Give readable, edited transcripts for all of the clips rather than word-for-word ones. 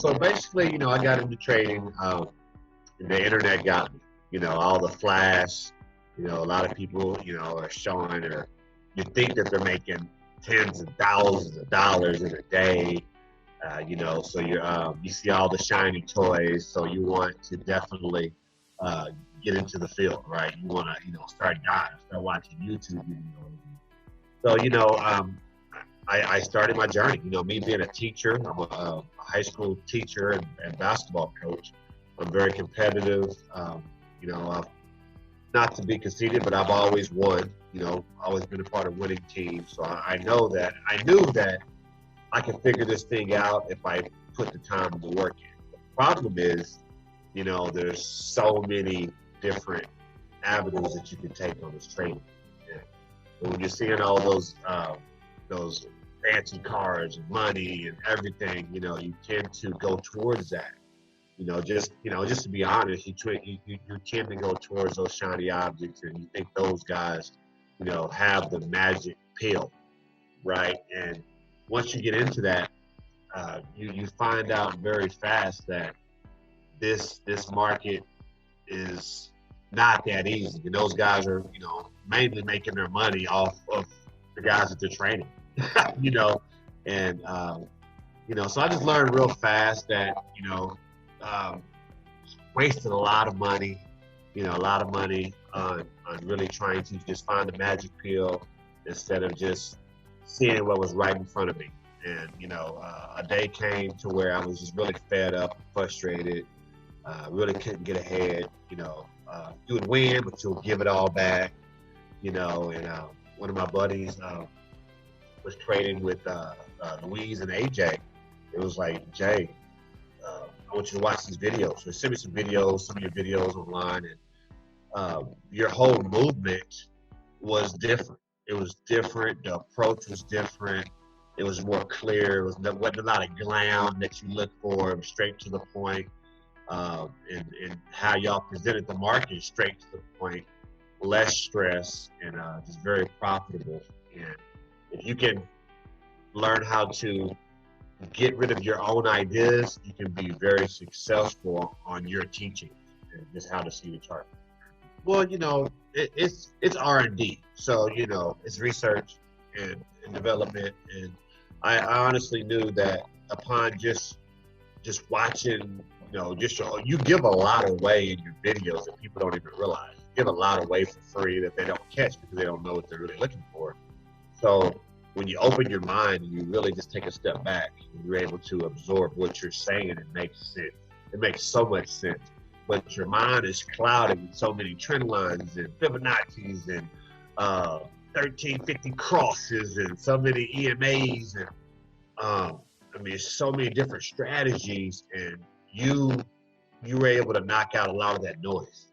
So basically, I got into trading. And the internet got me. All the flash. A lot of people, are showing, or you think that they're making tens of thousands of dollars in a day. So you see all the shiny toys. So you want to definitely get into the field, right? You want to, start watching YouTube videos. So, I started my journey. Me being a teacher, I'm a high school teacher and basketball coach. I'm very competitive. Not to be conceited, but I've always won. Always been a part of winning teams. So I knew that I can figure this thing out if I put the time to work in. The problem is, there's so many different avenues that you can take on this training. And when you're seeing all those fancy cars and money and everything, you tend to go towards that. Just to be honest, you tend to go towards those shiny objects, and you think those guys, have the magic pill, right? And once you get into that, you find out very fast that this market is not that easy. And those guys are, mainly making their money off of the guys that they're training, and so I just learned real fast that, wasted a lot of money, on really trying to just find the magic pill instead of just seeing what was right in front of me. And, a day came to where I was just really fed up, frustrated, really couldn't get ahead. You would win, but you'll give it all back, and one of my buddies was trading with Louise and AJ. It was like, Jay, I want you to watch these videos. So send me some of your videos online, and your whole movement was different. It was different. The approach was different. It was more clear. Wasn't a lot of glam that you look for. It was straight to the point. And how y'all presented the market, straight to the point, less stress, and just very profitable. And if you can learn how to get rid of your own ideas, you can be very successful on your teaching and just how to see the chart. Well, it's R&D, so it's research and development, and I honestly knew that upon just watching, you give a lot away in your videos that people don't even realize. You give a lot away for free that they don't catch because they don't know what they're really looking for. So when you open your mind and you really just take a step back, you're able to absorb what you're saying, and it makes sense. It makes so much sense. But your mind is clouded with so many trend lines and fibonaccis and 1350 crosses and so many EMAs and so many different strategies, and you were able to knock out a lot of that noise.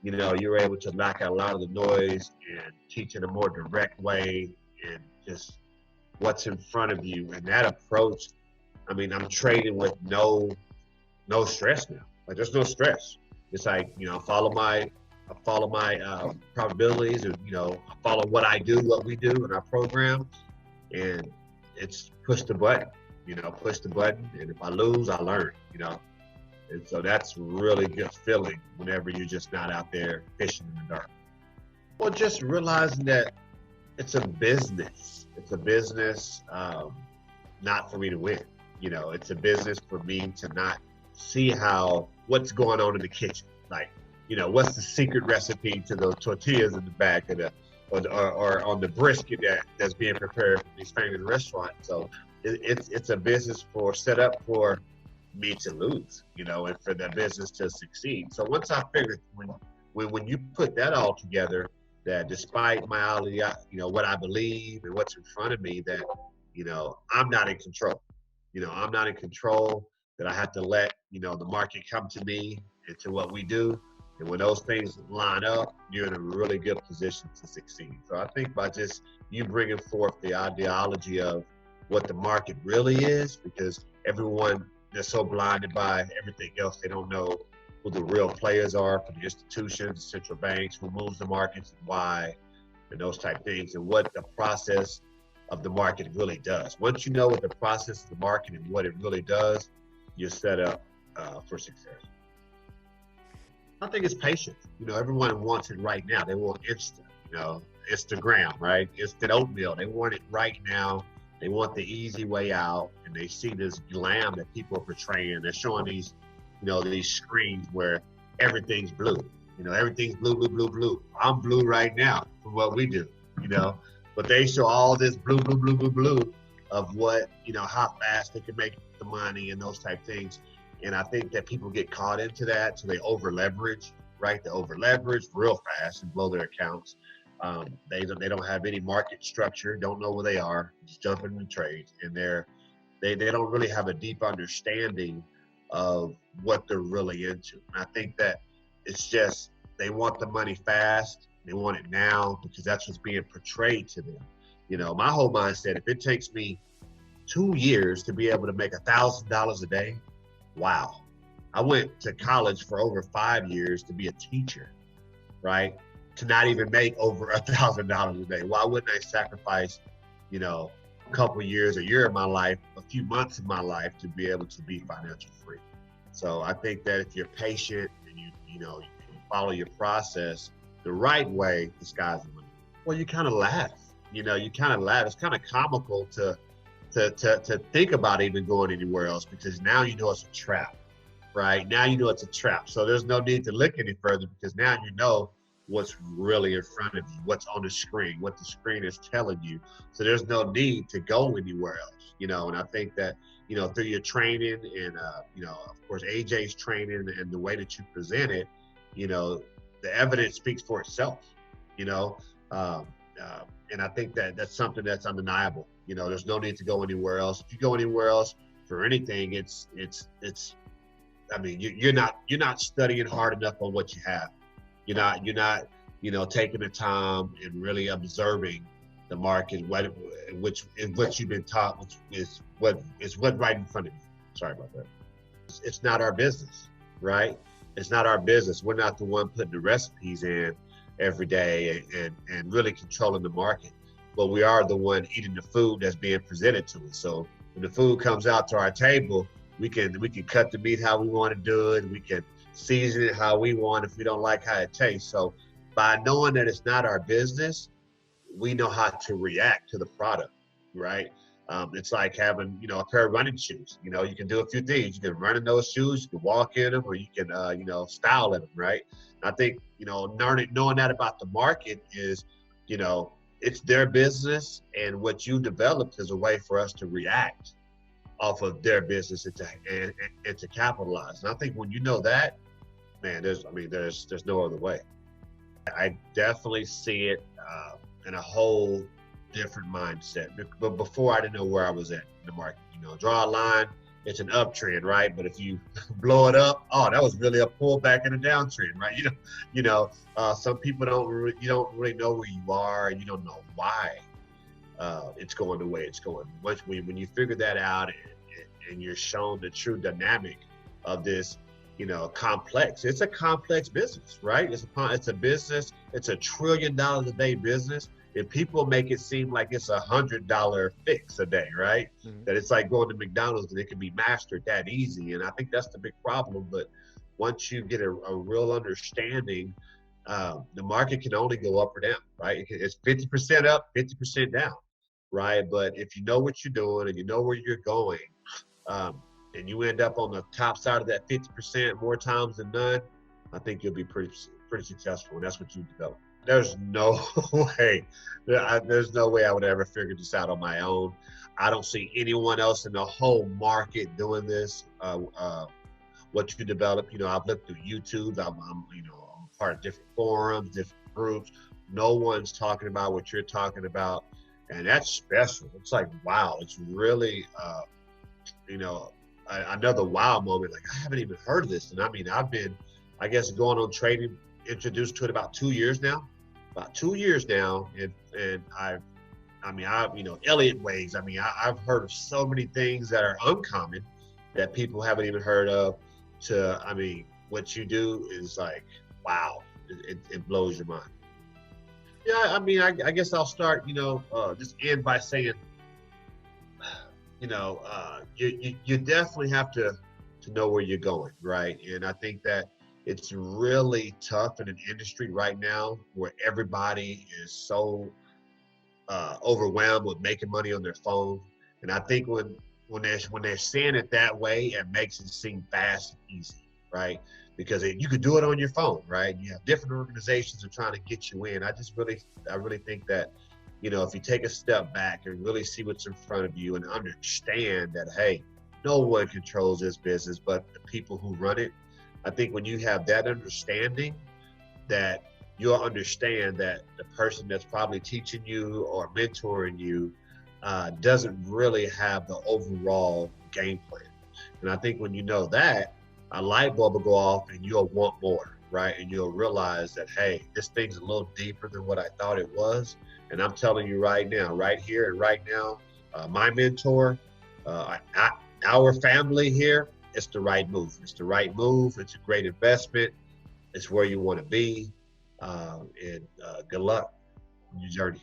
You were able to knock out a lot of the noise and teach in a more direct way and just what's in front of you. And that approach, I'm trading with no stress now. Like, there's no stress. It's like, I follow my probabilities, and I follow what we do in our program, and it's push the button, and if I lose, I learn, and so that's really good feeling whenever you're just not out there fishing in the dark. Well, just realizing that it's a business. It's a business, not for me to win. It's a business for me to not see what's going on in the kitchen. Like, what's the secret recipe to those tortillas in the back of or on the brisket that's being prepared for these famous restaurants. So it's a business set up for me to lose, and for the business to succeed. So once I figured when you put that all together, that despite my what I believe and what's in front of me, that I'm not in control. I'm not in control. That I have to let the market come to me and to what we do. And when those things line up, you're in a really good position to succeed. So I think by just you bringing forth the ideology of what the market really is, because everyone is so blinded by everything else, they don't know who the real players are for the institutions, central banks, who moves the markets and why, and those type things, and what the process of the market really does. Once you know what the process of the market and what it really does, you're set up for success. I think it's patience. Everyone wants it right now. They want instant. Instagram, right? Instant oatmeal. They want it right now. They want the easy way out, and they see this glam that people are portraying. They're showing these, these screens where everything's blue. Everything's blue, blue, blue, blue. I'm blue right now from what we do, but they show all this blue, blue, blue, blue, blue of what, how fast they can make the money and those type things. And I think that people get caught into that, so they over leverage, right? They over leverage real fast and blow their accounts. They don't have any market structure, don't know where they are, just jump into trades, and they don't really have a deep understanding of what they're really into. And I think that it's just they want the money fast, they want it now because that's what's being portrayed to them. My whole mindset, if it takes me 2 years to be able to make $1,000 a day, wow. I went to college for over 5 years to be a teacher, right? To not even make over $1,000 a day. Why wouldn't I sacrifice, a couple of years, a year of my life, a few months of my life to be able to be financial free? So I think that if you're patient and you follow your process the right way, the sky's the limit. Well, you kind of laugh. You kind of laugh. It's kind of comical to think about even going anywhere else because now it's a trap, right? Now it's a trap. So there's no need to look any further because now what's really in front of you, what's on the screen, what the screen is telling you. So there's no need to go anywhere else, and I think that, through your training and, of course, AJ's training and the way that you present it, the evidence speaks for itself, and I think that that's something that's undeniable. There's no need to go anywhere else. If you go anywhere else for anything, you're not studying hard enough on what you have. You're not, taking the time and really observing the market, which is what you've been taught, which is what right in front of you. Sorry about that. It's not our business, right? It's not our business. We're not the one putting the recipes in every day and really controlling the market, but we are the one eating the food that's being presented to us. So when the food comes out to our table, we can cut the meat how we want to do it. We can season it how we want if we don't like how it tastes. So by knowing that it's not our business, we know how to react to the product, right? It's like having, a pair of running shoes. You can do a few things. You can run in those shoes, you can walk in them, or you can, style in them, right? I think, knowing that about the market is, it's their business, and what you developed is a way for us to react off of their business and to capitalize. And I think when you know that, man, there's no other way. I definitely see it in a whole different mindset. But before, I didn't know where I was at in the market. Draw a line, it's an uptrend, right? But if you blow it up, that was really a pullback and a downtrend, right? Some people don't really know where you are, and you don't know why it's going the way it's going. When you figure that out and you're shown the true dynamic of this, complex. It's a complex business, right? It's a business. It's $1 trillion a day business. If people make it seem like it's $100 fix a day, right? Mm-hmm. That it's like going to McDonald's and it can be mastered that easy. And I think that's the big problem. But once you get a real understanding, the market can only go up or down, right? It's 50% up, 50% down, right? But if you know what you're doing and you know where you're going, and you end up on the top side of that 50% more times than none, I think you'll be pretty successful. And that's what you develop. There's no way. There's no way I would ever figure this out on my own. I don't see anyone else in the whole market doing this. What you develop, I've looked through YouTube. I'm part of different forums, different groups. No one's talking about what you're talking about, and that's special. It's like, wow, it's really, another wow moment. Like, I haven't even heard of this, and I've been, I guess, going on trading, introduced to it about 2 years now. And Elliott waves. I've heard of so many things that are uncommon that people haven't even heard of. What you do is like, wow, it blows your mind. Yeah, I guess I'll start, just end by saying, you definitely have to to know where you're going, right? And I think that it's really tough in an industry right now where everybody is so overwhelmed with making money on their phone. And I think when they're seeing it that way, it makes it seem fast and easy, right? Because you could do it on your phone, right? You have different organizations that are trying to get you in. I really think that, if you take a step back and really see what's in front of you and understand that, hey, no one controls this business but the people who run it. I think when you have that understanding, that you'll understand that the person that's probably teaching you or mentoring you doesn't really have the overall game plan. And I think when you know that, a light bulb will go off and you'll want more, right? And you'll realize that, hey, this thing's a little deeper than what I thought it was. And I'm telling you right now, right here and right now, my mentor, our family here, it's the right move. It's the right move. It's a great investment. It's where you want to be. And good luck on your journey.